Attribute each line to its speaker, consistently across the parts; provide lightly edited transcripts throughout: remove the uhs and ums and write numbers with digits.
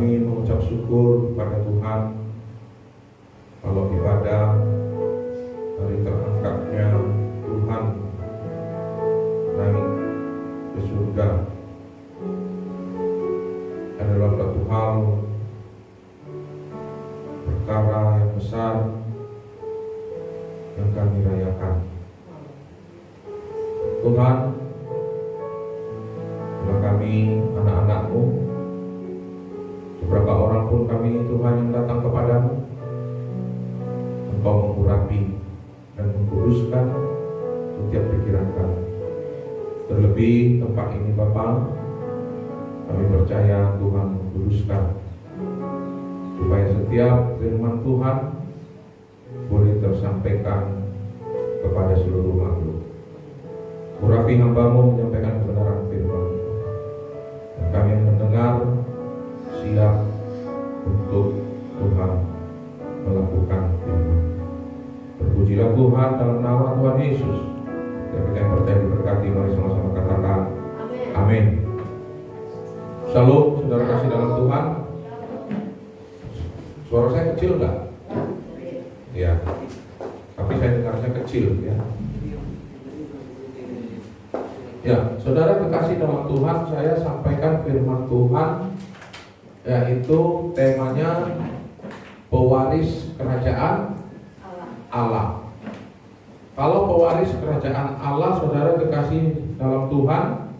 Speaker 1: kami mengucap syukur kepada Tuhan kalau ibadah dari terangkatnya Tuhan naik ke surga adalah suatu hal perkara yang besar yang kami rayakan. Tuhan, bila kami anak-anak-Mu, seberapa orang pun kami Tuhan yang datang kepadamu, Engkau mengurapi dan mengkuduskan setiap pikiran kami. Terlebih tempat ini Bapa, kami percaya Tuhan mengkuduskan supaya setiap firman Tuhan boleh tersampaikan kepada seluruh makhluk. Urapi hamba-Mu menyampaikan kebenaran firman, dan kami yang mendengar siap untuk Tuhan melakukan firman. Terpujilah Tuhan dalam nama Tuhan Yesus. Dan kita yang percaya diberkati, mari sama-sama katakan amin. Shalom, saudara kasih dalam Tuhan. Suara saya kecil enggak? Ya, tapi saya dengarnya kecil ya. Ya, saudara kekasih dalam Tuhan, saya sampaikan firman Tuhan, yaitu temanya pewaris kerajaan Allah. Kalau pewaris kerajaan Allah, saudara kekasih dalam Tuhan,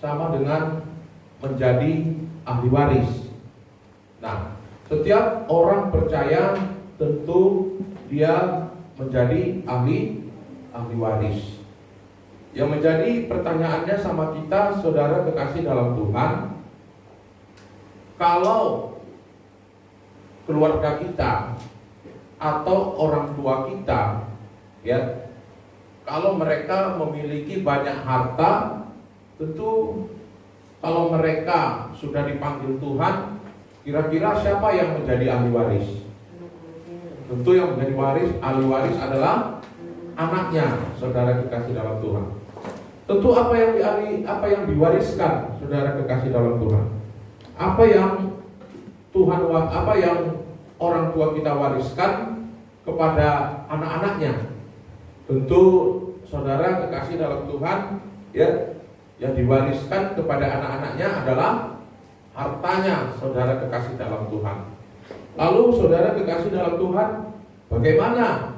Speaker 1: sama dengan menjadi ahli waris. Nah, setiap orang percaya tentu dia menjadi ahli waris. Yang menjadi pertanyaannya sama kita, saudara kekasih dalam Tuhan, kalau keluarga kita atau orang tua kita, ya, kalau mereka memiliki banyak harta, tentu kalau mereka sudah dipanggil Tuhan, kira-kira siapa yang menjadi ahli waris? Tentu yang menjadi ahli waris adalah anaknya, saudara kekasih dalam Tuhan. Tentu apa yang diwariskan, saudara kekasih dalam Tuhan? Apa yang orang tua kita wariskan kepada anak-anaknya? Tentu saudara kekasih dalam Tuhan, ya, yang diwariskan kepada anak-anaknya adalah hartanya, saudara kekasih dalam Tuhan. Lalu saudara kekasih dalam Tuhan, bagaimana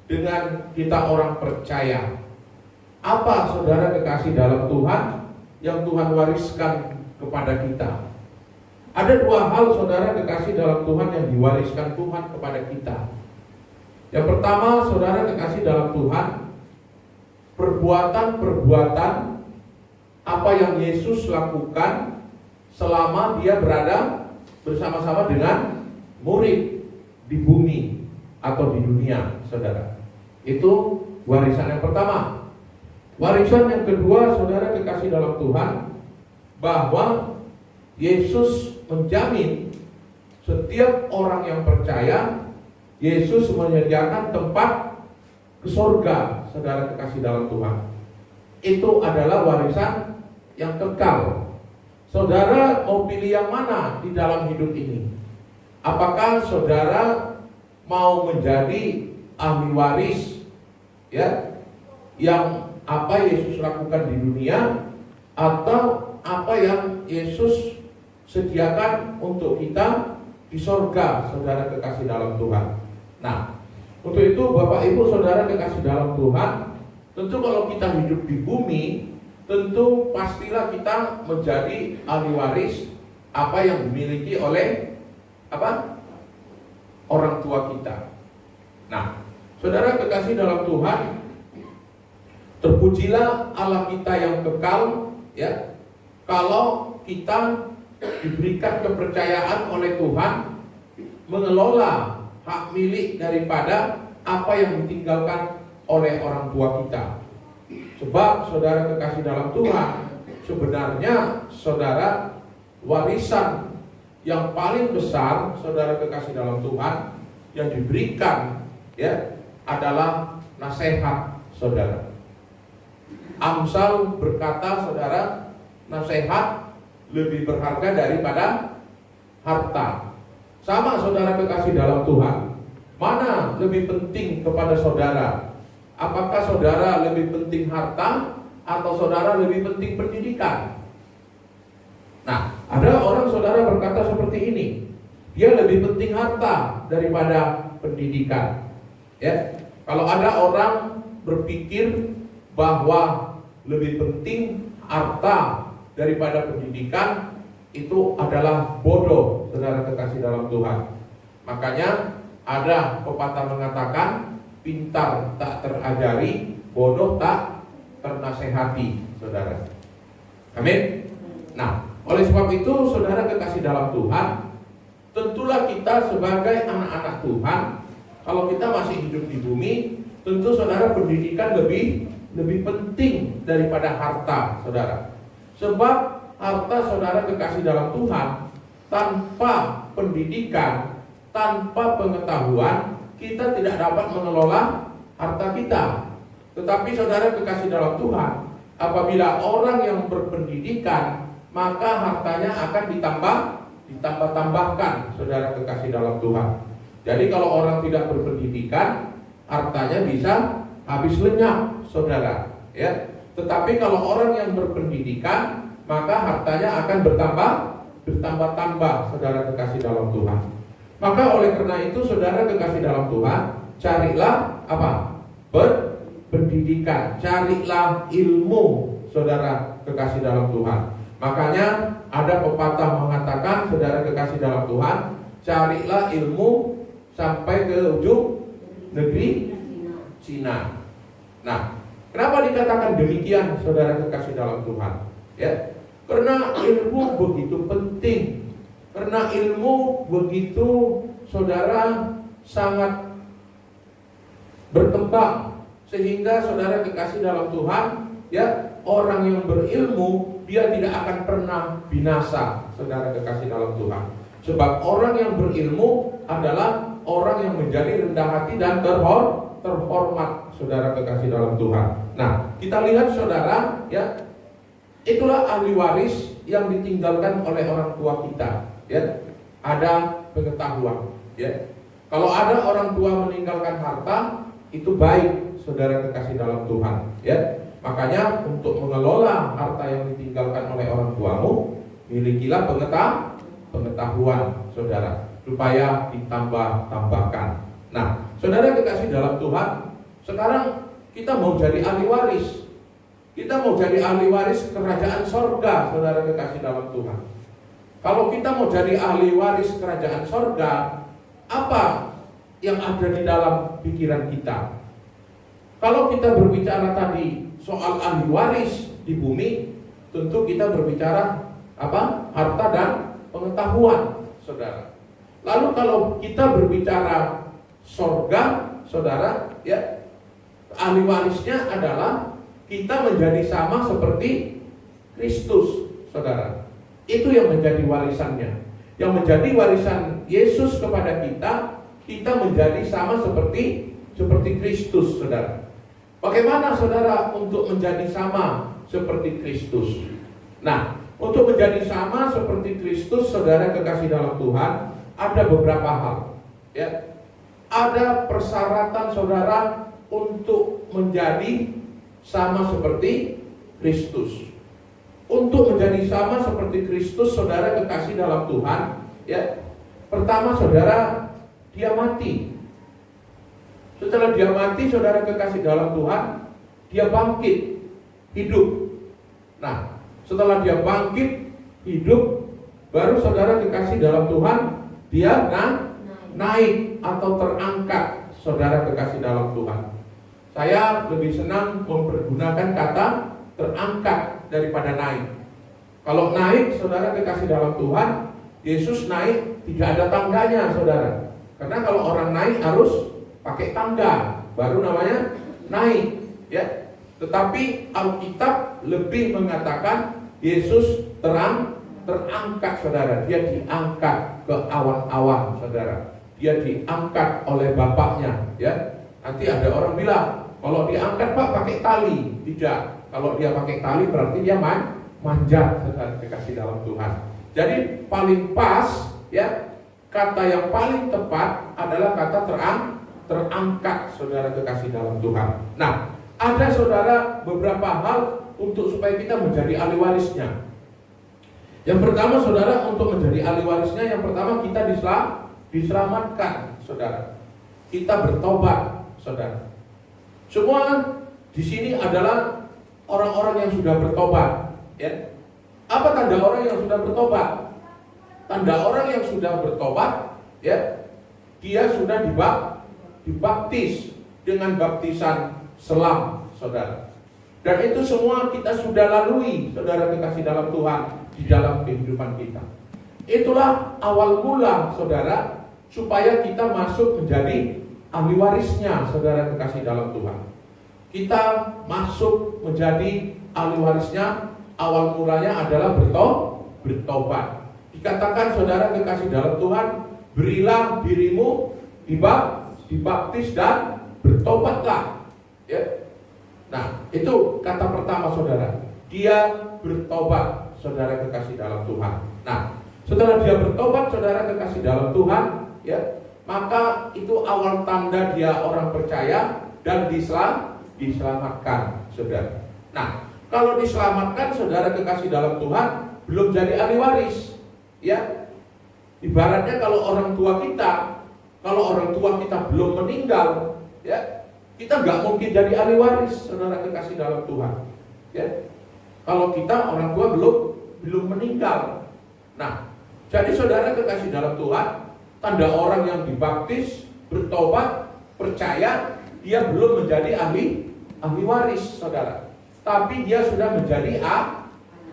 Speaker 1: dengan kita orang percaya? Apa saudara kekasih dalam Tuhan yang Tuhan wariskan kepada kita? Ada dua hal saudara kekasih dalam Tuhan yang diwariskan Tuhan kepada kita. Yang pertama, saudara kekasih dalam Tuhan, perbuatan-perbuatan apa yang Yesus lakukan selama dia berada bersama-sama dengan murid di bumi atau di dunia, saudara. Itu warisan yang pertama. Warisan yang kedua, saudara kekasih dalam Tuhan, bahwa Yesus menjamin setiap orang yang percaya, Yesus menyediakan tempat ke surga, saudara kekasih dalam Tuhan. Itu adalah warisan yang kekal. Saudara mau pilih yang mana di dalam hidup ini? Apakah saudara mau menjadi ahli waris, ya, yang apa Yesus lakukan di dunia, atau apa yang Yesus sediakan untuk kita di surga, saudara kekasih dalam Tuhan? Nah, untuk itu Bapak Ibu saudara kekasih dalam Tuhan, tentu kalau kita hidup di bumi, tentu pastilah kita menjadi ahli waris apa yang dimiliki oleh orang tua kita. Nah, saudara kekasih dalam Tuhan, terpujilah Allah kita yang kekal, ya. Kalau kita diberikan kepercayaan oleh Tuhan mengelola hak milik daripada apa yang ditinggalkan oleh orang tua kita. Sebab saudara kekasih dalam Tuhan, sebenarnya saudara, warisan yang paling besar saudara kekasih dalam Tuhan yang diberikan, ya, adalah nasihat, saudara. Amsal berkata, saudara, nasihat lebih berharga daripada harta. Sama saudara kekasih dalam Tuhan. Mana lebih penting kepada saudara? Apakah saudara lebih penting harta atau saudara lebih penting pendidikan? Nah, ada orang saudara berkata seperti ini, dia lebih penting harta daripada pendidikan. Ya, kalau ada orang berpikir bahwa lebih penting harta daripada pendidikan, itu adalah bodoh, saudara kekasih dalam Tuhan. Makanya ada pepatah mengatakan, pintar tak terajari, bodoh tak ternasehati, saudara. Amin. Nah, oleh sebab itu, saudara kekasih dalam Tuhan, tentulah kita sebagai anak-anak Tuhan, kalau kita masih hidup di bumi, tentu saudara pendidikan lebih penting daripada harta, saudara. Sebab harta saudara kekasih dalam Tuhan, tanpa pendidikan, tanpa pengetahuan, kita tidak dapat mengelola harta kita. Tetapi saudara kekasih dalam Tuhan, apabila orang yang berpendidikan, maka hartanya akan ditambah-tambahkan, saudara kekasih dalam Tuhan. Jadi kalau orang tidak berpendidikan, hartanya bisa habis lenyap, saudara. Ya. Tetapi kalau orang yang berpendidikan, maka hartanya akan bertambah-tambah, saudara kekasih dalam Tuhan. Maka oleh karena itu, saudara kekasih dalam Tuhan, carilah apa? Pendidikan, carilah ilmu, saudara kekasih dalam Tuhan. Makanya ada pepatah mengatakan, saudara kekasih dalam Tuhan, carilah ilmu sampai ke ujung negeri Cina. Nah, kenapa dikatakan demikian, saudara kekasih dalam Tuhan? Ya, karena ilmu begitu penting. Karena ilmu begitu, saudara, sangat berkembang, sehingga saudara kekasih dalam Tuhan, ya, orang yang berilmu dia tidak akan pernah binasa, saudara kekasih dalam Tuhan. Sebab orang yang berilmu adalah orang yang menjadi rendah hati dan terhormat, saudara kekasih dalam Tuhan. Nah, kita lihat saudara, ya, itulah ahli waris yang ditinggalkan oleh orang tua kita. Ya, ada pengetahuan. Ya, kalau ada orang tua meninggalkan harta, itu baik, saudara kekasih dalam Tuhan. Ya, makanya untuk mengelola harta yang ditinggalkan oleh orang tuamu, milikilah pengetahuan, saudara, supaya ditambah-tambahkan. Nah, saudara kekasih dalam Tuhan, sekarang kita mau jadi ahli waris. Kita mau jadi ahli waris kerajaan sorga, saudara kekasih dalam Tuhan. Kalau kita mau jadi ahli waris kerajaan sorga, apa yang ada di dalam pikiran kita? Kalau kita berbicara tadi soal ahli waris di bumi, tentu kita berbicara apa? Harta dan pengetahuan, saudara. Lalu kalau kita berbicara sorga, saudara, ya, ahli warisnya adalah kita menjadi sama seperti Kristus, saudara. Itu yang menjadi warisannya. Yang menjadi warisan Yesus kepada kita, kita menjadi sama seperti Kristus, saudara. Bagaimana saudara untuk menjadi sama seperti Kristus? Nah, untuk menjadi sama seperti Kristus, saudara kekasih dalam Tuhan, ada beberapa hal. Ya, ada persyaratan saudara untuk menjadi sama seperti Kristus. Untuk menjadi sama seperti Kristus, saudara kekasih dalam Tuhan, ya, pertama saudara, dia mati. Setelah dia mati, saudara kekasih dalam Tuhan, dia bangkit, hidup. Nah, setelah dia bangkit, hidup, baru saudara kekasih dalam Tuhan, dia naik atau terangkat, saudara kekasih dalam Tuhan. Saya lebih senang mempergunakan kata terangkat daripada naik. Kalau naik, saudara kekasih dalam Tuhan, Yesus naik tidak ada tangganya, saudara. Karena kalau orang naik harus pakai tangga, baru namanya naik, ya. Tetapi Alkitab lebih mengatakan Yesus terangkat, saudara. Dia diangkat ke awan-awan, saudara. Dia diangkat oleh Bapaknya, ya. Nanti ada orang bilang, kalau diangkat Pak pakai tali. Tidak. Kalau dia pakai tali berarti dia manjat, saudara kekasih dalam Tuhan. Jadi paling pas ya, kata yang paling tepat adalah kata terangkat, saudara kekasih dalam Tuhan. Nah, ada saudara beberapa hal untuk supaya kita menjadi ahli warisnya. Yang pertama, saudara, untuk menjadi ahli warisnya, yang pertama kita diselamatkan, saudara. Kita bertobat, saudara. Semua di sini adalah orang-orang yang sudah bertobat, ya. Apa tanda orang yang sudah bertobat? Tanda orang yang sudah bertobat, ya, dia sudah dibaptis dengan baptisan selam, saudara. Dan itu semua kita sudah lalui, saudara kekasih dalam Tuhan, di dalam kehidupan kita. Itulah awal mula, saudara, supaya kita masuk menjadi ahli warisnya, saudara kekasih dalam Tuhan. Kita masuk menjadi ahli warisnya, awal mulanya adalah bertobat. Dikatakan, saudara kekasih dalam Tuhan, berilah dirimu dibaptis dan bertobatlah, ya. Nah, itu kata pertama, saudara. Dia bertobat, saudara kekasih dalam Tuhan. Nah, setelah dia bertobat, saudara kekasih dalam Tuhan, ya, maka itu awal tanda dia orang percaya dan diselamatkan, saudara. Nah, kalau diselamatkan, saudara kekasih dalam Tuhan, belum jadi ahli waris, ya. Ibaratnya kalau orang tua kita belum meninggal, ya, kita nggak mungkin jadi ahli waris, saudara kekasih dalam Tuhan, ya. Kalau kita orang tua belum meninggal. Nah, jadi saudara kekasih dalam Tuhan, tanda orang yang dibaptis, bertobat, percaya, dia belum menjadi ahli waris, saudara. Tapi dia sudah menjadi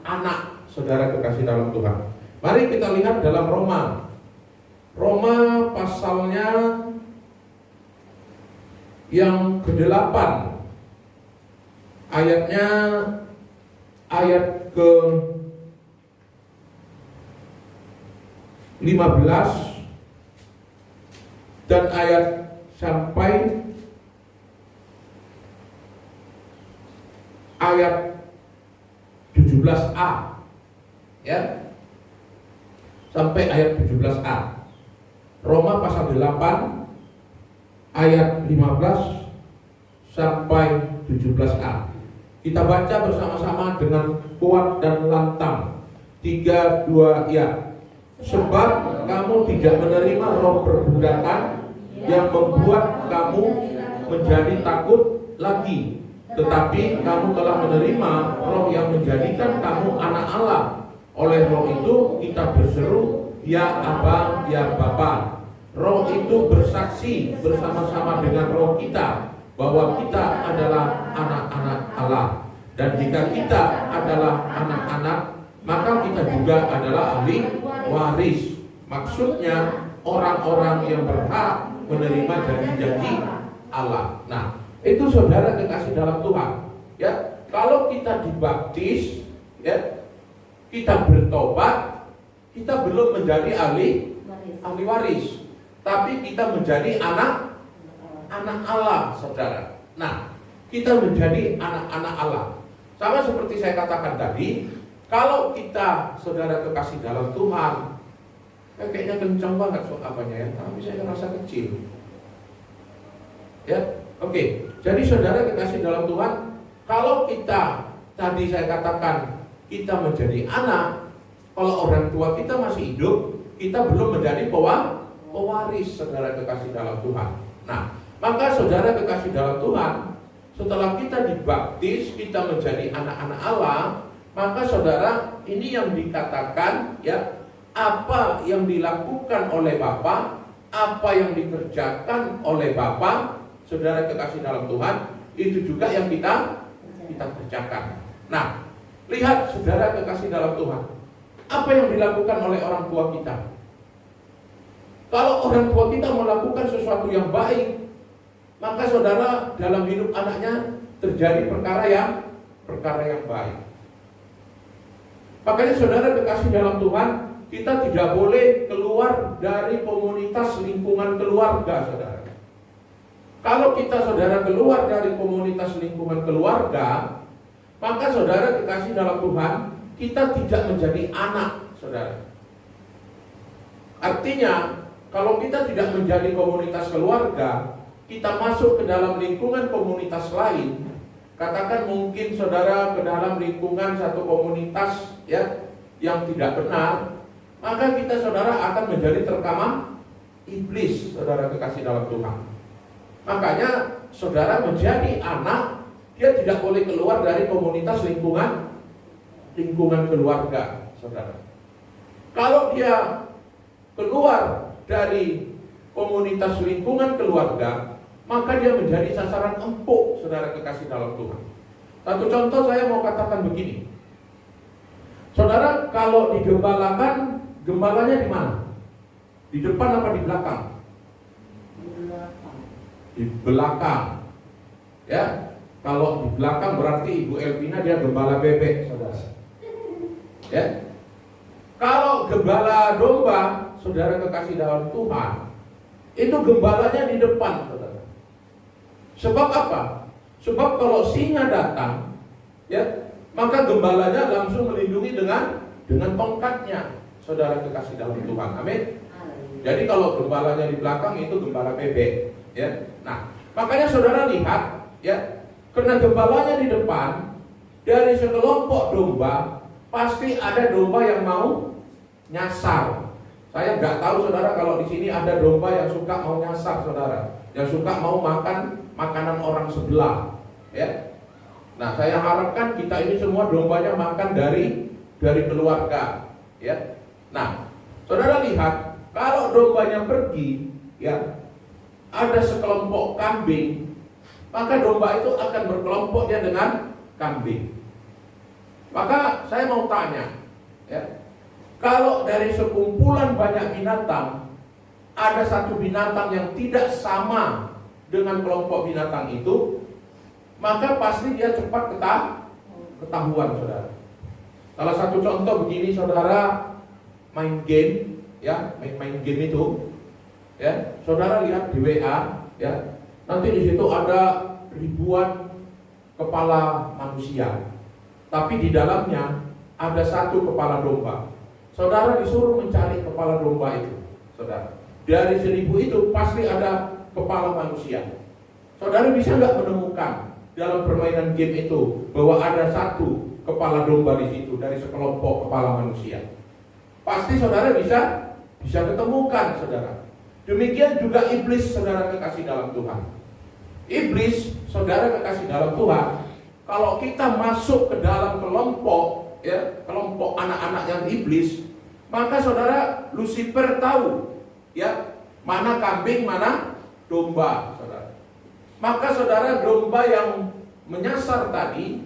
Speaker 1: anak, saudara kekasih dalam Tuhan. Mari kita lihat dalam Roma pasalnya yang ke-8, ayatnya ayat ke-15 dan ayat sampai ayat 17a, ya, sampai ayat 17a. Roma pasal 8 ayat 15 sampai 17a. Kita baca bersama-sama dengan kuat dan lantang. 3, 2, ya. Sebab kamu tidak menerima roh perbudakan yang membuat kamu menjadi takut lagi, tetapi kamu telah menerima roh yang menjadikan kamu anak Allah. Oleh roh itu kita berseru, ya Aba, ya Bapa. Roh itu bersaksi bersama-sama dengan roh kita bahwa kita adalah anak-anak Allah. Dan jika kita adalah anak-anak, maka kita juga adalah ahli waris. Maksudnya orang-orang yang berhak menerima janji-janji Allah. Nah, itu saudara kekasih dalam Tuhan, ya. Kalau kita dibaptis, ya, kita bertobat, kita belum menjadi ahli waris, tapi kita menjadi anak Allah, saudara. Nah, kita menjadi anak-anak Allah. Sama seperti saya katakan tadi, kalau kita, saudara kekasih dalam Tuhan, kayaknya kencang banget apanya ya, tapi saya merasa kecil. Ya, oke. Jadi saudara kekasih dalam Tuhan, kalau kita tadi saya katakan kita menjadi anak, kalau orang tua kita masih hidup, kita belum menjadi pewaris, saudara kekasih dalam Tuhan. Nah, maka saudara kekasih dalam Tuhan, setelah kita dibaptis, kita menjadi anak-anak Allah, maka saudara, ini yang dikatakan, ya, apa yang dilakukan oleh Bapa, apa yang dikerjakan oleh Bapa, saudara kekasih dalam Tuhan, itu juga yang kita kerjakan. Nah, lihat saudara kekasih dalam Tuhan, apa yang dilakukan oleh orang tua kita. Kalau orang tua kita melakukan sesuatu yang baik, maka saudara dalam hidup anaknya terjadi perkara yang baik. Makanya saudara kekasih dalam Tuhan, kita tidak boleh keluar dari komunitas lingkungan keluarga, saudara. Kalau kita saudara keluar dari komunitas lingkungan keluarga, maka saudara kekasih dalam Tuhan, kita tidak menjadi anak, saudara. Artinya, kalau kita tidak menjadi komunitas keluarga, kita masuk ke dalam lingkungan komunitas lain. Katakan mungkin saudara ke dalam lingkungan satu komunitas ya yang tidak benar, maka kita saudara akan menjadi terkama iblis, saudara kekasih dalam Tuhan. Makanya saudara menjadi anak, dia tidak boleh keluar dari komunitas lingkungan keluarga, saudara. Kalau dia keluar dari komunitas lingkungan keluarga, maka dia menjadi sasaran empuk, saudara kekasih dalam Tuhan. Satu contoh saya mau katakan begini. Saudara, kalau digembalakan, gembalanya di mana? Di depan apa di belakang? Di belakang. Ya, kalau di belakang berarti Ibu Elvina dia gembala bebek, saudara. Ya. Kalau gembala domba, saudara kekasih dalam Tuhan, itu gembalanya di depan, saudara. Sebab apa? Sebab kalau singa datang, ya, maka gembalanya langsung melindungi dengan tongkatnya, saudara kekasih dalam Tuhan. Amin. Jadi kalau gembalanya di belakang itu gembala bebek, ya. Nah, makanya saudara lihat, ya, karena gembalanya di depan, dari sekelompok domba pasti ada domba yang mau nyasar. Saya nggak tahu saudara kalau di sini ada domba yang suka mau nyasar, saudara, yang suka mau makan makanan orang sebelah, ya. Nah, saya harapkan kita ini semua dombanya makan dari keluarga, ya. Nah, saudara lihat, kalau dombanya pergi, ya, ada sekelompok kambing, maka domba itu akan berkelompoknya dengan kambing. Maka saya mau tanya, ya, kalau dari sekumpulan banyak binatang, ada satu binatang yang tidak sama dengan kelompok binatang itu, maka pasti dia cepat ketahuan, saudara. Salah satu contoh begini, saudara, main game, ya, main game itu, ya, saudara lihat di WA, ya, nanti di situ ada ribuan kepala manusia, tapi di dalamnya ada satu kepala domba. Saudara disuruh mencari kepala domba itu, saudara. Dari 1000 itu pasti ada kepala manusia. Saudara bisa nggak menemukan dalam permainan game itu bahwa ada satu kepala domba di situ dari sekelompok kepala manusia? Pasti saudara bisa ketemukan, saudara. Demikian juga iblis, saudara kekasih dalam Tuhan. Iblis, saudara kekasih dalam Tuhan, kalau kita masuk ke dalam kelompok, ya, kelompok anak-anak yang iblis, maka saudara, Lucifer tahu, ya, mana kambing, mana domba, saudara. Maka saudara, domba yang menyasar tadi,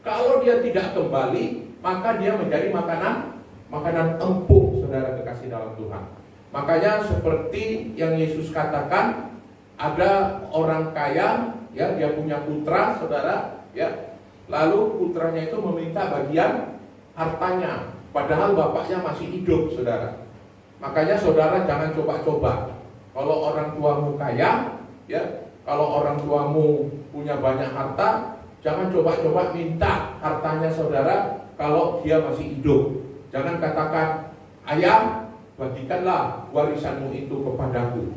Speaker 1: kalau dia tidak kembali, maka dia menjadi makanan empuk, saudara kekasih dalam Tuhan. Makanya seperti yang Yesus katakan, ada orang kaya, ya, dia punya putra, saudara, ya, lalu putranya itu meminta bagian hartanya, padahal bapaknya masih hidup, saudara. Makanya saudara jangan coba-coba. Kalau orang tuamu kaya, ya, kalau orang tuamu punya banyak harta, jangan coba-coba minta hartanya saudara kalau dia masih hidup. Jangan katakan, ayah, bagikanlah warisanmu itu kepadaku.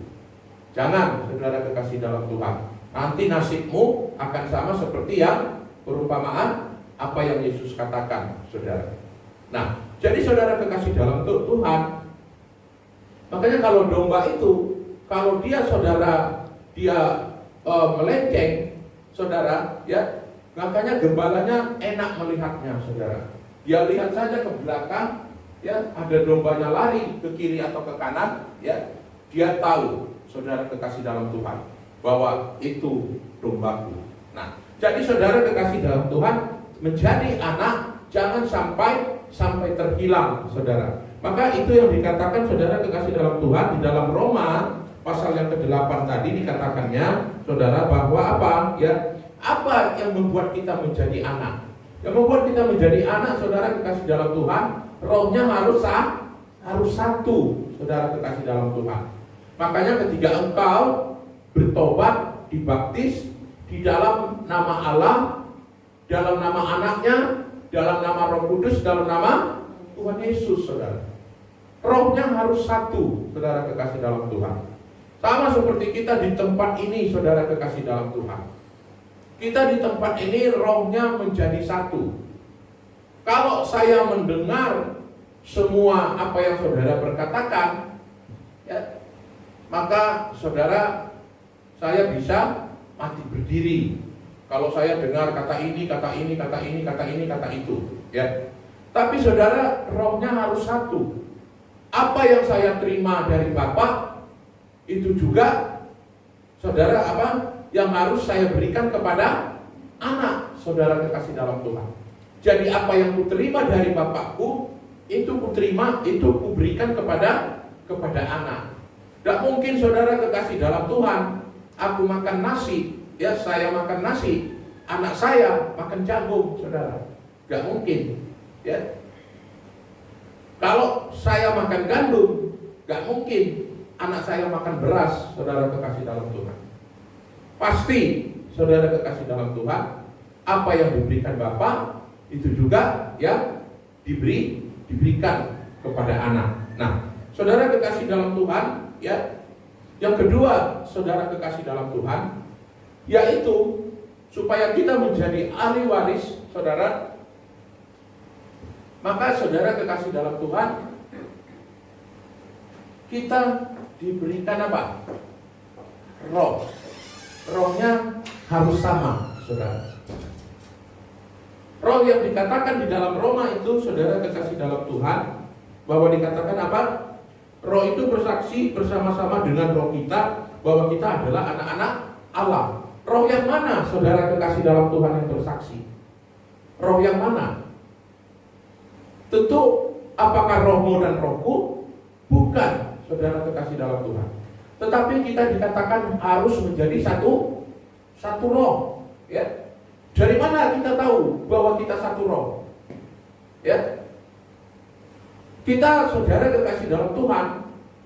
Speaker 1: Jangan, saudara kekasih dalam Tuhan. Nanti nasibmu akan sama seperti yang perumpamaan apa yang Yesus katakan, saudara. Nah, jadi saudara kekasih dalam Tuhan, makanya kalau domba itu, kalau dia saudara, dia melenceng, saudara, ya, makanya gembalanya enak melihatnya, saudara. Dia lihat saja ke belakang, ya, ada dombanya lari ke kiri atau ke kanan, ya, dia tahu, saudara kekasih dalam Tuhan, bahwa itu dombaku. Nah, jadi saudara kekasih dalam Tuhan, menjadi anak jangan sampai terhilang, saudara. Maka itu yang dikatakan saudara kekasih dalam Tuhan di dalam Roma pasal yang ke-8 tadi dikatakannya, saudara, bahwa apa? Ya, apa yang membuat kita menjadi anak? Yang membuat kita menjadi anak, saudara kekasih dalam Tuhan, rohnya harus satu, saudara kekasih dalam Tuhan. Makanya ketika engkau bertobat, dibaptis di dalam nama Allah, dalam nama anaknya, dalam nama Roh Kudus, dalam nama Tuhan Yesus, saudara. rohnya harus satu, saudara kekasih dalam Tuhan. Sama seperti kita di tempat ini, saudara kekasih dalam Tuhan. Kita di tempat ini rohnya menjadi satu. Kalau saya mendengar semua apa yang saudara berkatakan, ya, maka saudara, saya bisa mati berdiri. Kalau saya dengar kata ini, kata ini, kata ini, kata ini, kata itu, ya. Tapi saudara, rohnya harus satu. Apa yang saya terima dari Bapa, itu juga saudara apa yang harus saya berikan kepada anak, saudara kekasih dalam Tuhan. Jadi apa yang kuterima dari Bapakku, itu kuterima, itu kuberikan kepada anak. Gak mungkin saudara kekasih dalam Tuhan, aku makan nasi, ya saya makan nasi, anak saya makan jagung, saudara. Gak mungkin, ya. Kalau saya makan gandum, gak mungkin anak saya makan beras, saudara kekasih dalam Tuhan. Pasti, saudara kekasih dalam Tuhan, apa yang diberikan Bapa itu juga ya diberikan kepada anak. Nah, saudara kekasih dalam Tuhan, ya. Yang kedua, saudara kekasih dalam Tuhan, yaitu supaya kita menjadi ahli waris, saudara. Maka saudara kekasih dalam Tuhan, kita diberikan apa? Roh. Rohnya harus sama, saudara. Roh yang dikatakan di dalam Roma itu, saudara kekasih dalam Tuhan, bahwa dikatakan apa? Roh itu bersaksi bersama-sama dengan roh kita bahwa kita adalah anak-anak Allah. Roh yang mana, saudara kekasih dalam Tuhan, yang bersaksi? Roh yang mana? Tentu, apakah rohmu dan rohku? Bukan, saudara kekasih dalam Tuhan. Tetapi kita dikatakan harus menjadi satu roh, ya. Dari mana kita tahu bahwa kita satu roh? Ya. Kita, saudara kekasih dalam Tuhan,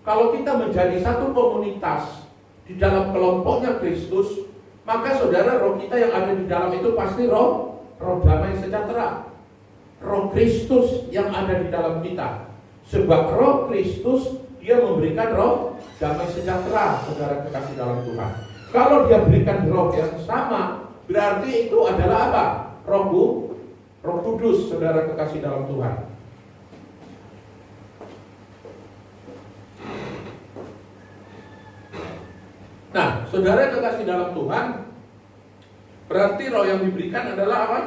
Speaker 1: kalau kita menjadi satu komunitas di dalam kelompoknya Kristus, maka saudara, roh kita yang ada di dalam itu pasti roh damai sejahtera. Roh Kristus yang ada di dalam kita. Sebab roh Kristus, dia memberikan roh damai sejahtera, saudara kekasih dalam Tuhan. Kalau dia berikan roh yang sama, berarti itu adalah apa? Roh Kudus, saudara kekasih dalam Tuhan. Nah, saudara kekasih dalam Tuhan, berarti roh yang diberikan adalah apa?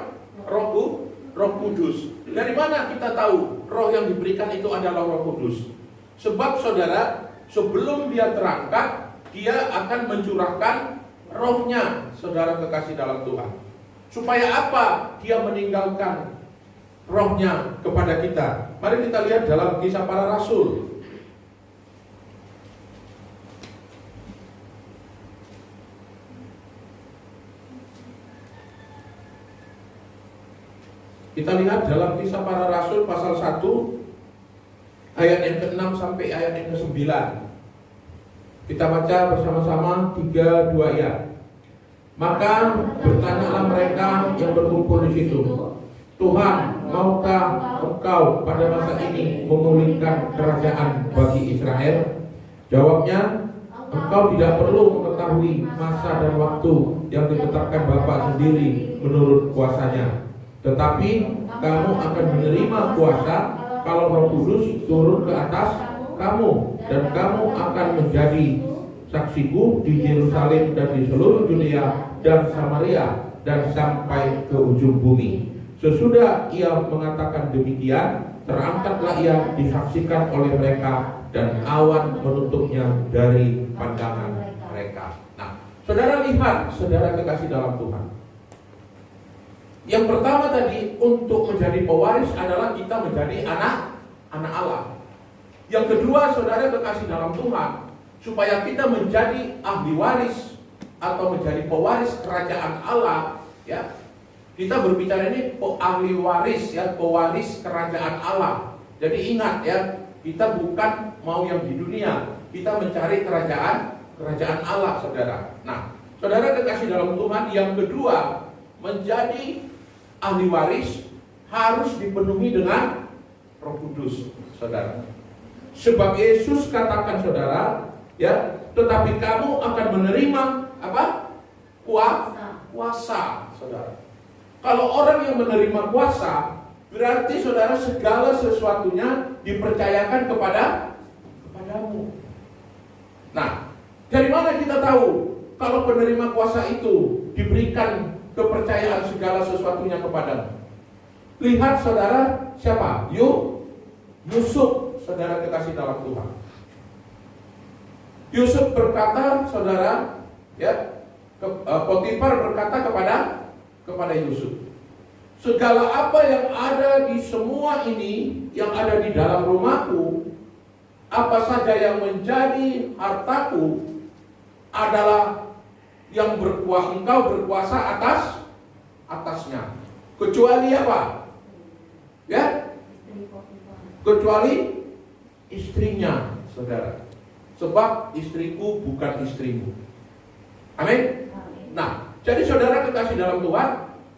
Speaker 1: Roh Kudus. Dari mana kita tahu roh yang diberikan itu adalah Roh Kudus? Sebab saudara, sebelum dia terangkat, dia akan mencurahkan rohnya, saudara kekasih dalam Tuhan. Supaya apa? Dia meninggalkan rohnya kepada kita. Mari kita lihat dalam Kisah Para Rasul. Kita lihat dalam Kisah Para Rasul pasal 1 ayat yang ke-6 sampai ayat yang ke-9. Kita baca bersama-sama 3-2 ayat. Maka bertanyalah mereka yang berkumpul di situ, Tuhan, maukah Engkau pada masa ini memulihkan kerajaan bagi Israel? Jawabnya, Engkau tidak perlu mengetahui masa dan waktu yang ditetapkan Bapa sendiri menurut kuasanya. Tetapi kamu akan menerima kuasa kalau Roh Kudus turun ke atas kamu, dan kamu akan menjadi saksiku di Yerusalem dan di seluruh Judea dan Samaria dan sampai ke ujung bumi. Sesudah ia mengatakan demikian, terangkatlah ia disaksikan oleh mereka, dan awan menutupnya dari pandangan mereka. Nah, saudara lihat, saudara kekasih dalam Tuhan. Yang pertama tadi, untuk menjadi pewaris adalah kita menjadi anak Allah. Yang kedua, saudara kekasih dalam Tuhan, supaya kita menjadi ahli waris atau menjadi pewaris kerajaan Allah, ya. Kita berbicara ini ahli waris, ya, pewaris kerajaan Allah. Jadi ingat, ya, kita bukan mau yang di dunia, kita mencari kerajaan Allah, saudara. Nah, saudara kekasih dalam Tuhan, yang kedua, menjadi ahli waris harus dipenuhi dengan Roh Kudus, saudara. Sebab Yesus katakan saudara, ya, tetapi kamu akan menerima apa? Kuasa, saudara. Kalau orang yang menerima kuasa, berarti saudara segala sesuatunya dipercayakan kepadamu. Nah, dari mana kita tahu kalau penerima kuasa itu diberikan kepercayaan segala sesuatunya kepadamu? Lihat saudara, siapa? Yusuf, saudara kekasih dalam Tuhan. Yusuf berkata, saudara, ya, Potifar berkata kepada Yusuf, segala apa yang ada di semua ini, yang ada di dalam rumahku, apa saja yang menjadi hartaku, adalah yang engkau berkuasa atasnya. Kecuali apa? Ya? Kecuali istrinya, saudara. Sebab istriku bukan istrimu. Amin. Nah, jadi saudara kekasih dalam Tuhan,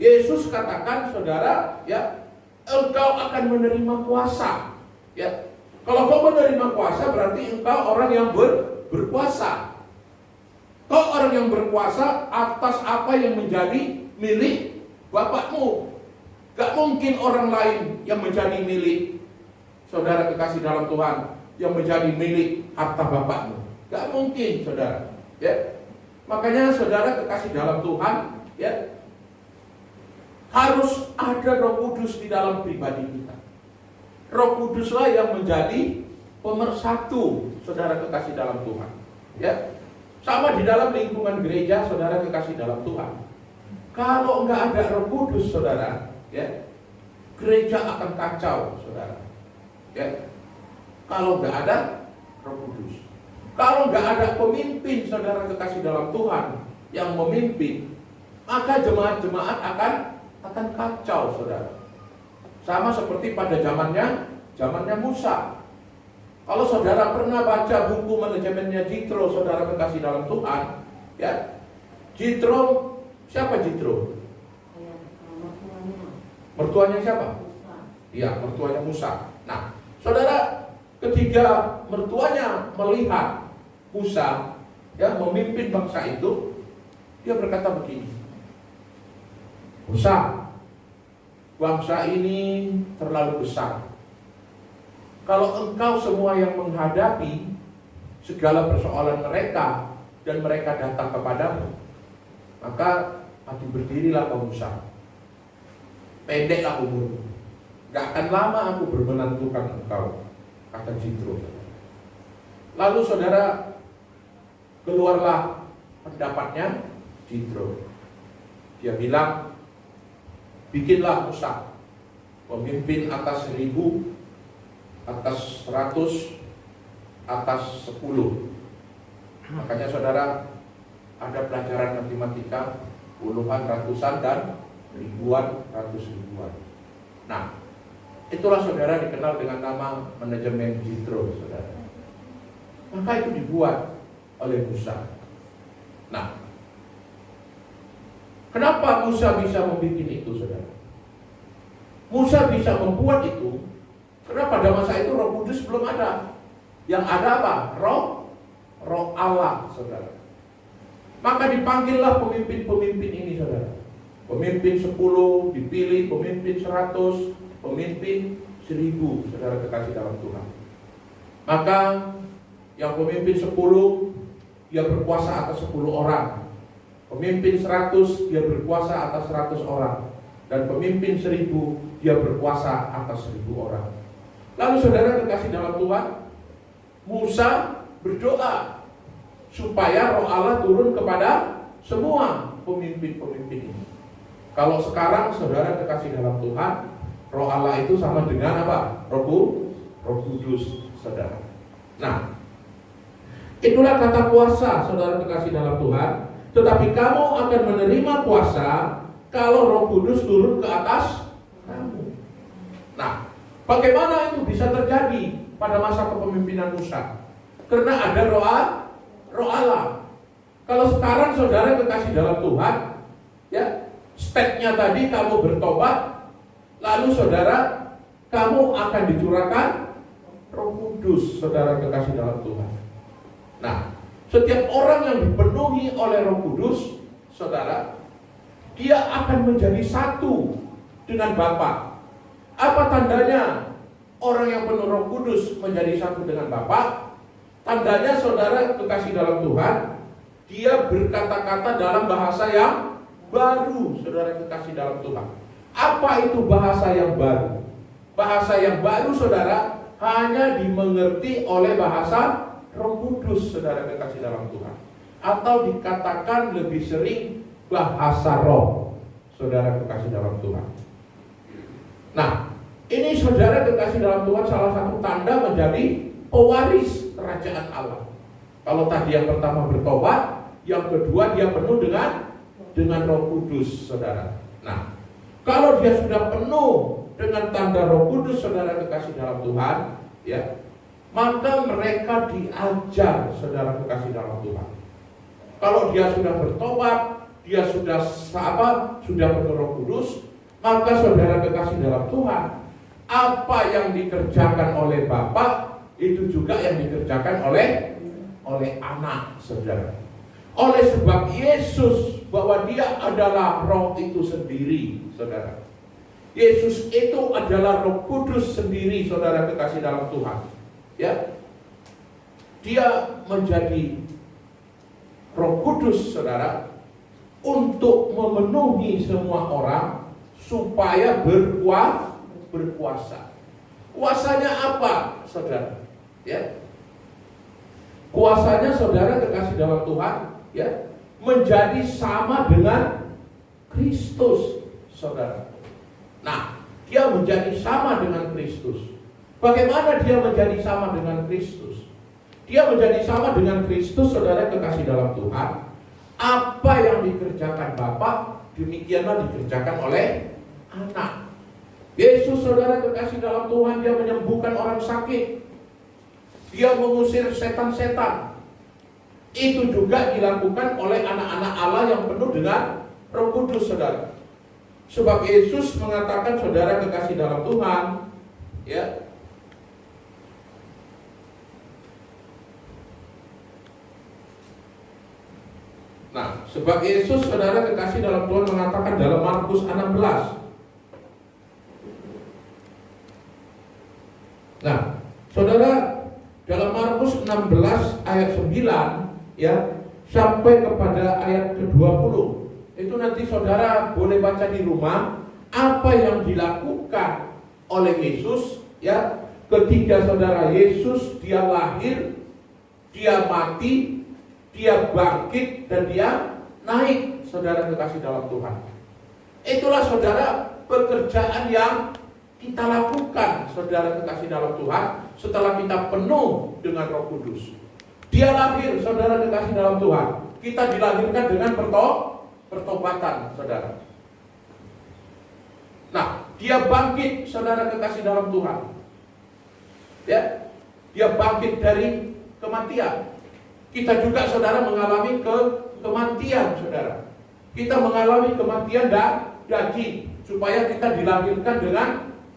Speaker 1: Yesus katakan saudara, ya, engkau akan menerima kuasa. Ya, kalau kau menerima kuasa berarti engkau orang yang berkuasa. Kau orang yang berkuasa atas apa yang menjadi milik bapakmu. Gak mungkin orang lain yang menjadi milik saudara kekasih dalam Tuhan, yang menjadi milik harta bapakmu. Gak mungkin, saudara. Ya, makanya saudara kekasih dalam Tuhan, ya, harus ada Roh Kudus di dalam pribadi kita. Roh Kuduslah yang menjadi pemersatu saudara kekasih dalam Tuhan. Ya, sama di dalam lingkungan gereja, saudara kekasih dalam Tuhan. Kalau nggak ada Roh Kudus, saudara, ya, gereja akan kacau, saudara. Ya, kalau nggak ada Roh Kudus, kalau nggak ada pemimpin, saudara kekasih dalam Tuhan yang memimpin, maka jemaat-jemaat akan kacau, saudara. Sama seperti pada zamannya Musa. Kalau saudara pernah baca buku manajemennya Jitro, saudara kekasih dalam Tuhan, ya, Jitro, siapa Jitro? Mertuanya siapa? Iya, mertuanya Musa. Nah, saudara, ketika mertuanya melihat Musa, ya, memimpin bangsa itu, dia berkata begini, Musa, bangsa ini terlalu besar. Kalau engkau semua yang menghadapi segala persoalan mereka dan mereka datang kepadamu, maka maju berdirilah kau Musa. Pendeklah umurmu, gak akan lama aku bermenentukan engkau, kata Jitro. Lalu saudara, keluarlah pendapatnya Jitro. Dia bilang, bikinlah Musa pemimpin atas 1000, atas 100, atas 10. Makanya saudara, ada pelajaran matematika puluhan, ratusan, dan ribuan, ratus ribuan. Nah, itulah saudara dikenal dengan nama manajemen Jitro, saudara. Maka itu dibuat oleh Musa. Nah, kenapa Musa bisa membuat itu, saudara? Musa bisa membuat itu karena pada masa itu Roh Kudus belum ada. Yang ada apa? Roh Allah, saudara. Maka dipanggillah pemimpin-pemimpin ini, saudara. Pemimpin 10 dipilih, pemimpin 100, pemimpin 1000, saudara kekasih dalam Tuhan. Maka yang pemimpin 10, dia berkuasa atas 10 orang. Pemimpin 100, dia berkuasa atas 100 orang. Dan pemimpin 1000, dia berkuasa atas 1000 orang. Lalu saudara kekasih dalam Tuhan, Musa berdoa supaya Roh Allah turun kepada semua pemimpin-pemimpin ini. Kalau sekarang saudara kekasih dalam Tuhan, Roh Allah itu sama dengan apa? Roh Kudus, saudara. Nah, itulah kata kuasa, saudara kekasih dalam Tuhan. Tetapi kamu akan menerima kuasa kalau Roh Kudus turun ke atas kamu. Nah, bagaimana itu bisa terjadi pada masa kepemimpinan Musa? Karena ada Roh Allah. Kalau sekarang saudara kekasih dalam Tuhan, ya, stepnya tadi kamu bertobat, lalu saudara, kamu akan dicurahkan Roh Kudus, saudara kekasih dalam Tuhan. Nah, setiap orang yang dipenuhi oleh Roh Kudus, saudara, dia akan menjadi satu dengan Bapa. Apa tandanya orang yang penuh Roh Kudus menjadi satu dengan Bapa? Tandanya, saudara kekasih dalam Tuhan, dia berkata-kata dalam bahasa yang baru, saudara kekasih dalam Tuhan. Apa itu bahasa yang baru? Bahasa yang baru, saudara, hanya dimengerti oleh bahasa Roh Kudus, saudara kekasih dalam Tuhan. Atau dikatakan lebih sering bahasa roh, saudara kekasih dalam Tuhan. Nah, ini saudara kekasih dalam Tuhan salah satu tanda menjadi pewaris kerajaan Allah. Kalau tadi yang pertama bertobat, yang kedua dia penuh dengan Roh Kudus, saudara. Nah, kalau dia sudah penuh dengan tanda Roh Kudus, saudara kekasih dalam Tuhan, ya, maka mereka diajar, saudara kekasih dalam Tuhan. Kalau dia sudah bertobat, dia sudah penuh Roh Kudus, maka saudara kekasih dalam Tuhan, apa yang dikerjakan oleh Bapa itu juga yang dikerjakan oleh anak, saudara. Oleh sebab Yesus, bahwa dia adalah Roh itu sendiri, saudara. Yesus itu adalah Roh Kudus sendiri, saudara kekasih dalam Tuhan. Ya, dia menjadi Roh Kudus, saudara, untuk memenuhi semua orang supaya berkuasa. Kuasanya apa, saudara? Ya, kuasanya, saudara kekasih dalam Tuhan, ya, menjadi sama dengan Kristus, saudara. Nah, dia menjadi sama dengan Kristus. Bagaimana dia menjadi sama dengan Kristus? Dia menjadi sama dengan Kristus, saudara kekasih dalam Tuhan. Apa yang dikerjakan Bapa, demikianlah dikerjakan oleh anak. Yesus, saudara kekasih dalam Tuhan, dia menyembuhkan orang sakit. Dia mengusir setan-setan. Itu juga dilakukan oleh anak-anak Allah yang penuh dengan Roh Kudus, saudara. Sebab Yesus mengatakan, saudara kekasih dalam Tuhan, ya, nah, sebab Yesus, saudara kekasih dalam Tuhan, mengatakan dalam Markus 16. Nah, saudara, dalam Markus 16 ayat 9, ya, sampai kepada ayat ke-20. Itu nanti saudara boleh baca di rumah apa yang dilakukan oleh Yesus, ya, ketika saudara Yesus dia lahir, dia mati, dia bangkit, dan dia naik, saudara kekasih dalam Tuhan. Itulah, saudara, pekerjaan yang kita lakukan, saudara kekasih dalam Tuhan, setelah kita penuh dengan Roh Kudus. Dia lahir, saudara kekasih dalam Tuhan. Kita dilahirkan dengan pertobatan, saudara. Nah, dia bangkit, saudara kekasih dalam Tuhan. Ya, dia bangkit dari kematian. Kita juga, saudara, mengalami kematian, saudara. Kita mengalami kematian daging, supaya kita dilahirkan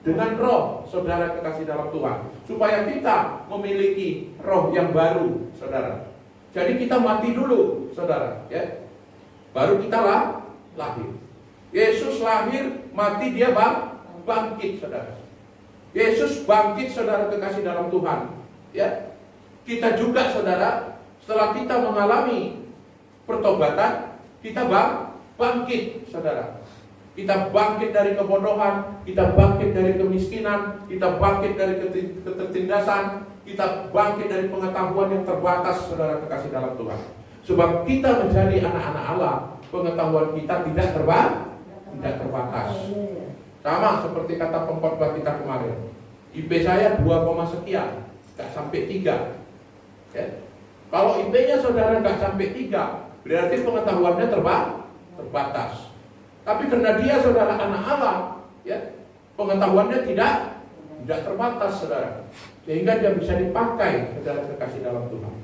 Speaker 1: dengan roh, saudara kekasih dalam Tuhan. Supaya kita memiliki roh yang baru, saudara. Jadi kita mati dulu, saudara, ya. Baru kita lahir. Yesus lahir, mati, dia bangkit, saudara. Yesus bangkit, saudara kekasih dalam Tuhan, ya. Kita juga, saudara, setelah kita mengalami pertobatan, kita bangkit, saudara. Kita bangkit dari kebodohan, kita bangkit dari kemiskinan, kita bangkit dari ketertindasan, kita bangkit dari pengetahuan yang terbatas, saudara kekasih dalam Tuhan. Sebab kita menjadi anak-anak Allah, pengetahuan kita tidak terbatas. Sama seperti kata pengkhotbah kita kemarin. IP saya 2, sekian, gak sampai 3. Ya. Kalau IP-nya saudara gak sampai 3, berarti pengetahuannya terbatas. Tapi karena dia, saudara, anak Allah, ya, pengetahuannya tidak terbatas, saudara. Sehingga dia bisa dipakai, saudara kekasih dalam Tuhan.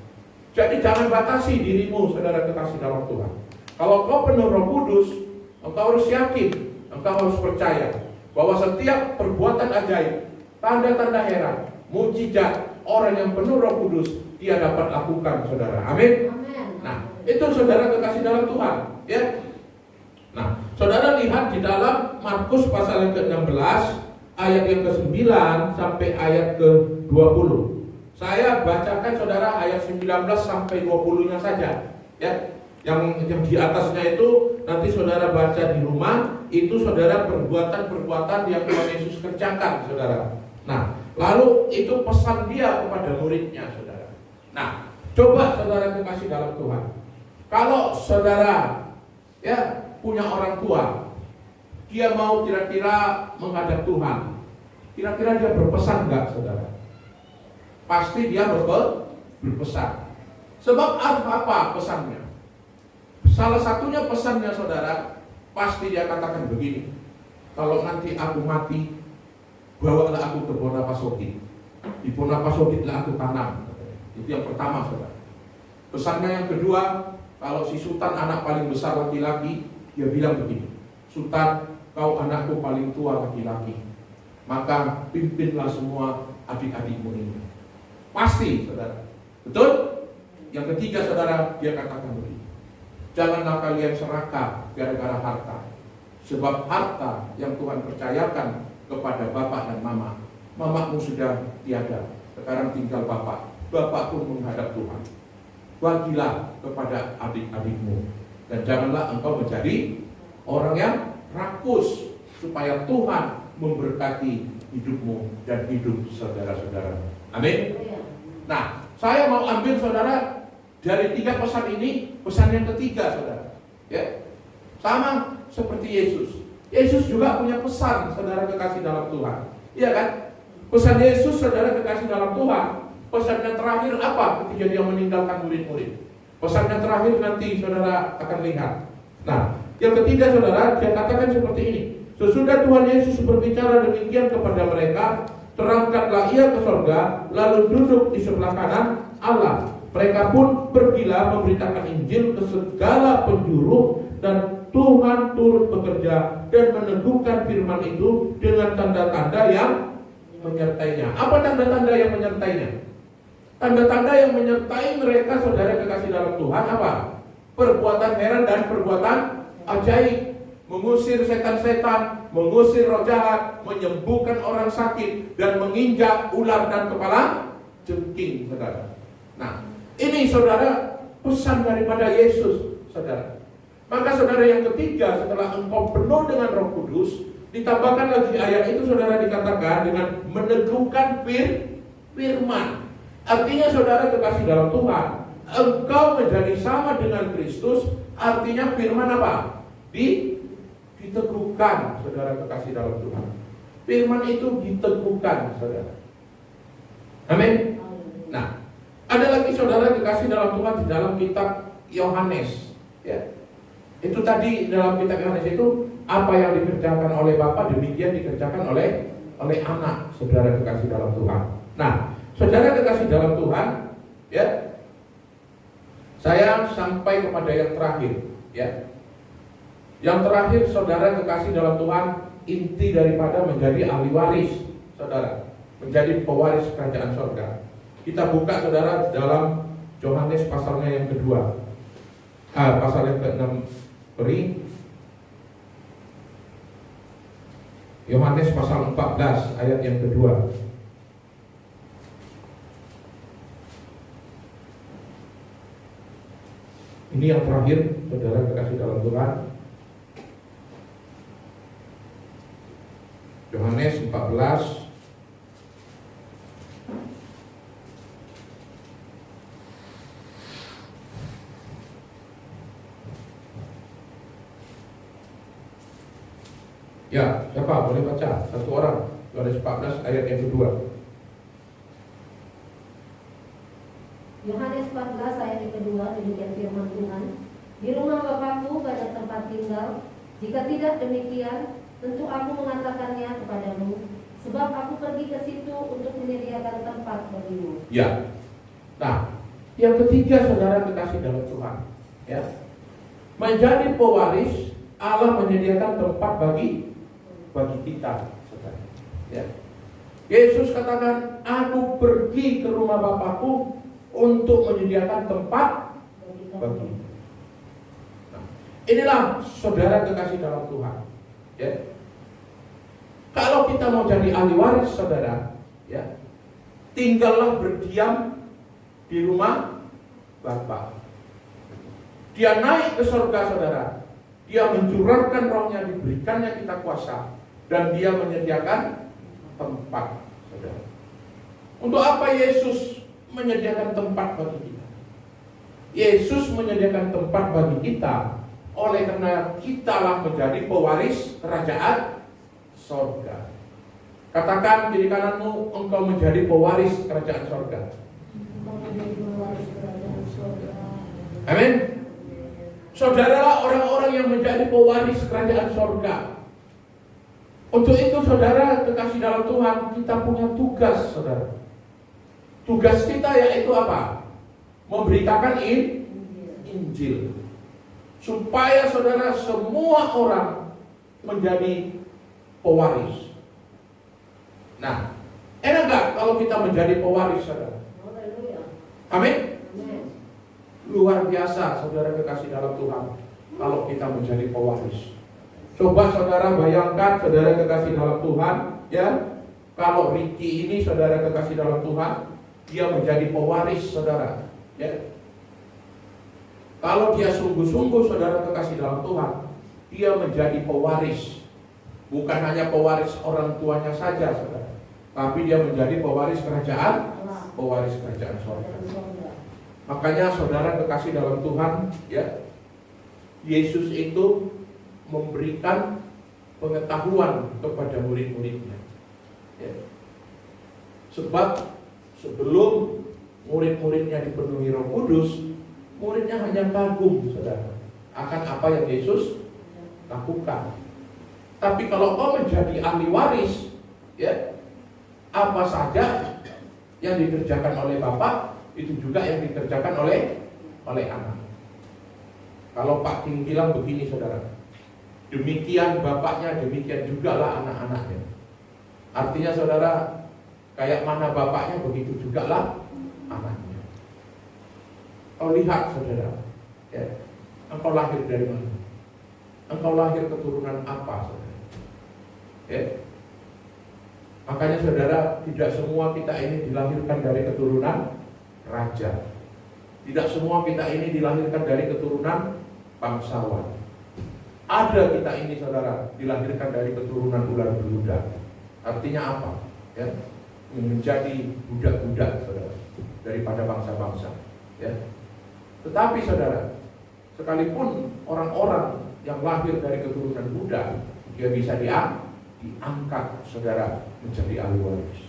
Speaker 1: Jadi jangan batasi dirimu, saudara kekasih dalam Tuhan. Kalau kau penuh Roh Kudus, engkau harus yakin, engkau harus percaya bahwa setiap perbuatan ajaib, tanda-tanda heran, mujizat, orang yang penuh Roh Kudus dia dapat lakukan, saudara. Amin. Nah, itu saudara kekasih dalam Tuhan, ya. Nah, saudara lihat di dalam Markus pasal yang ke-16 ayat yang ke-9 sampai ayat ke-20. Saya bacakan saudara ayat 19 sampai 20-nya saja, ya. Yang di atasnya itu nanti saudara baca di rumah, itu saudara perbuatan-perbuatan yang Tuhan Yesus kerjakan, saudara. Nah, lalu itu pesan dia kepada muridnya, saudara. Nah, coba saudara kekasih dalam Tuhan. Kalau saudara ya punya orang tua, dia mau kira-kira menghadap Tuhan, kira-kira dia berpesan enggak, saudara? Pasti dia berpesan. Sebab apa pesannya? Salah satunya pesannya, saudara, pasti dia katakan begini: kalau nanti aku mati, bawalah aku ke Bonapasoki. Di Bonapasoki telah aku tanam. Itu yang pertama, saudara. Pesannya yang kedua, kalau si Sultan anak paling besar laki-laki, dia bilang begini: Sultan, kau anakku paling tua laki-laki, maka pimpinlah semua adik-adikmu ini. Pasti, saudara. Betul? Yang ketiga, saudara, dia katakan begini: janganlah kalian serakah gara-gara harta, sebab harta yang Tuhan percayakan kepada bapak dan mama, mamamu sudah tiada, sekarang tinggal bapak pun menghadap Tuhan. Bagilah kepada adik-adikmu, dan janganlah engkau menjadi orang yang rakus, supaya Tuhan memberkati hidupmu dan hidup saudara-saudara. Amin. Nah, saya mau ambil, saudara, dari 3 pesan ini, pesan yang ketiga, saudara, ya, sama seperti Yesus. Yesus juga punya pesan, saudara kekasih dalam Tuhan, iya kan? Pesan Yesus, saudara kekasih dalam Tuhan, pesan yang terakhir apa ketika dia meninggalkan murid-murid? Pesan yang terakhir nanti saudara akan lihat. Nah, yang ketiga, saudara, dia katakan seperti ini: sesudah Tuhan Yesus berbicara demikian kepada mereka, terangkatlah ia ke sorga, lalu duduk di sebelah kanan Allah. Mereka pun pergilah memberitakan Injil ke segala penjuru, dan Tuhan turut bekerja dan meneguhkan firman itu dengan tanda-tanda yang menyertainya. Apa tanda-tanda yang menyertainya? Tanda-tanda yang menyertai mereka, saudara kekasih dalam Tuhan, apa? Perbuatan heran dan perbuatan ajaib, mengusir setan-setan, mengusir roh jahat, menyembuhkan orang sakit, dan menginjak ular dan kepala jengking, saudara. Nah, ini, saudara, pesan daripada Yesus, saudara. Maka, saudara, yang ketiga, setelah engkau penuh dengan Roh Kudus, ditambahkan lagi ayat itu, saudara, dikatakan dengan meneguhkan firman. Artinya, saudara kekasih dalam Tuhan, engkau menjadi sama dengan Kristus. Artinya firman apa? Diteguhkan, saudara kekasih dalam Tuhan. Firman itu diteguhkan, saudara. Amin. Nah, ada lagi, saudara kekasih dalam Tuhan, di dalam kitab Yohanes, ya. Itu tadi dalam kitab Yohanes itu, apa yang dikerjakan oleh Bapa demikian dikerjakan oleh anak, saudara kekasih dalam Tuhan. Nah, saudara kekasih dalam Tuhan, ya, saya sampai kepada yang terakhir, ya. Yang terakhir, saudara kekasih dalam Tuhan, inti daripada menjadi ahli waris, saudara, menjadi pewaris kerajaan surga. Kita buka, saudara, dalam Yohanes pasalnya yang kedua, pasal yang ke-6, Yohanes pasal 14 ayat yang kedua. Ini yang terakhir, saudara kekasih dalam Tuhan. Yohanes 14 ya, siapa? Boleh baca? Satu orang. Yohanes 14 ayat yang kedua.
Speaker 2: Yohanes 14 ayat yang kedua, demikian firman Tuhan: di rumah Bapakku banyak tempat tinggal. Jika tidak demikian, tentu aku mengatakannya kepadamu, sebab aku pergi ke situ untuk menyediakan tempat bagimu.
Speaker 1: Ya. Nah, yang ketiga, saudara kekasih dalam Tuhan, ya, menjadi pewaris, Allah menyediakan tempat bagi kita, saudara. Ya. Yesus katakan, aku pergi ke rumah Bapakku untuk menyediakan tempat bagi. Nah, inilah saudara kekasih dalam Tuhan. Ya. Kalau kita mau jadi ahli waris saudara, ya, tinggallah berdiam di rumah Bapa. Dia naik ke surga saudara. Dia mencurahkan rohnya, diberikannya kita kuasa, dan dia menyediakan tempat saudara. Untuk apa Yesus menyediakan tempat bagi kita? Yesus menyediakan tempat bagi kita oleh karena kitalah menjadi pewaris kerajaan surga. Katakan kiri kananmu, engkau menjadi pewaris kerajaan surga. Amin. Saudara orang-orang yang menjadi pewaris kerajaan surga. Untuk itu saudara kekasih dalam Tuhan, kita punya tugas saudara. Tugas kita yaitu apa? Memberitakan Injil. Supaya saudara semua orang menjadi pewaris. Nah, enak gak kalau kita menjadi pewaris saudara? Amin. Luar biasa saudara kekasih dalam Tuhan kalau kita menjadi pewaris. Coba saudara bayangkan saudara kekasih dalam Tuhan, ya, kalau Ricky ini saudara kekasih dalam Tuhan, dia menjadi pewaris saudara, ya. Kalau dia sungguh-sungguh saudara kekasih dalam Tuhan, dia menjadi pewaris. Bukan hanya pewaris orang tuanya saja saudara, tapi dia menjadi pewaris kerajaan surga. Makanya saudara kekasih dalam Tuhan, ya, Yesus itu memberikan pengetahuan kepada murid-muridnya, ya. Sebab sebelum murid-muridnya dipenuhi Roh Kudus, muridnya hanya kagum saudara akan apa yang Yesus lakukan. Tapi kalau kau menjadi ahli waris, ya, apa saja yang dikerjakan oleh Bapa, itu juga yang dikerjakan oleh anak. Kalau Pak King bilang begini saudara, demikian bapaknya, demikian juga lah anak-anaknya. Artinya saudara, kayak mana bapaknya, begitu juga lah anaknya. Kau lihat saudara, ya, engkau lahir dari mana? Engkau lahir keturunan apa saudara? Ya. Makanya saudara, tidak semua kita ini dilahirkan dari keturunan raja. Tidak semua kita ini dilahirkan dari keturunan bangsawan. Ada kita ini saudara dilahirkan dari keturunan ular beludak. Artinya apa? Ya, menjadi budak-budak saudara daripada bangsa-bangsa. Ya. Tetapi saudara, sekalipun orang-orang yang lahir dari keturunan budak, dia bisa diangkat saudara menjadi ahli waris.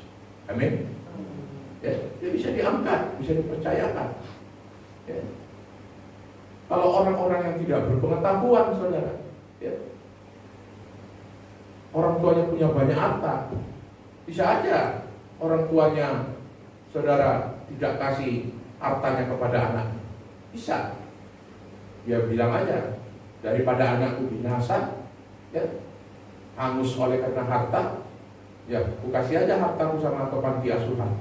Speaker 1: Amin. Ya, dia bisa diangkat, bisa dipercayakan. Ya. Kalau orang-orang yang tidak berpengetahuan saudara, ya, orang tuanya punya banyak harta, bisa aja orang tuanya saudara tidak kasih hartanya kepada anaknya. Bisa. Dia bilang aja, daripada anakku binasa, ya, hangus oleh karena harta, ya, aku kasih aja hartaku sama ke panti asuhan.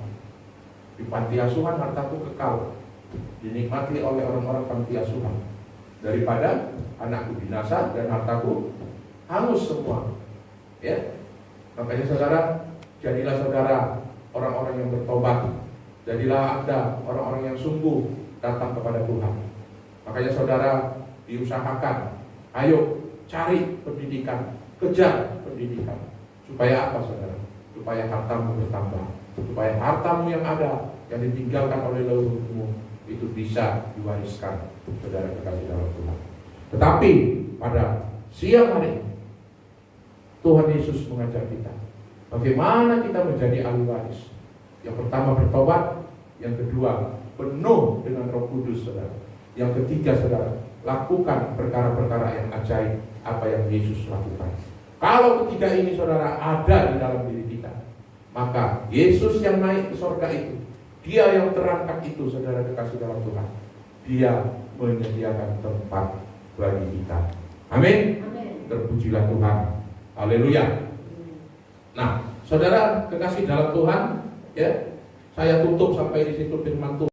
Speaker 1: Di panti asuhan hartaku kekal, dinikmati oleh orang-orang panti asuhan, daripada anakku binasa dan hartaku hangus semua. Ya, makanya saudara, jadilah saudara orang-orang yang bertobat, jadilah Anda orang-orang yang sungguh datang kepada Tuhan. Makanya saudara diusahakan, ayo cari pendidikan, kejar pendidikan. Supaya apa saudara? Supaya hartamu bertambah, supaya hartamu yang ada, yang ditinggalkan oleh leluhurmu, itu bisa diwariskan saudara kekasih dalam Tuhan. Tetapi pada siang hari ini, Tuhan Yesus mengajar kita bagaimana kita menjadi ahli waris. Yang pertama bertobat, yang kedua penuh dengan Roh Kudus saudara, yang ketiga saudara lakukan perkara-perkara yang ajaib apa yang Yesus lakukan. Kalau ketiga ini saudara ada di dalam diri kita, maka Yesus yang naik ke surga itu, Dia yang terangkat itu saudara kekasih dalam Tuhan, Dia menyediakan tempat bagi kita. Amin. Terpujilah Tuhan. Haleluya. Nah, saudara kekasih dalam Tuhan, ya, saya tutup sampai di situ firman Tuhan.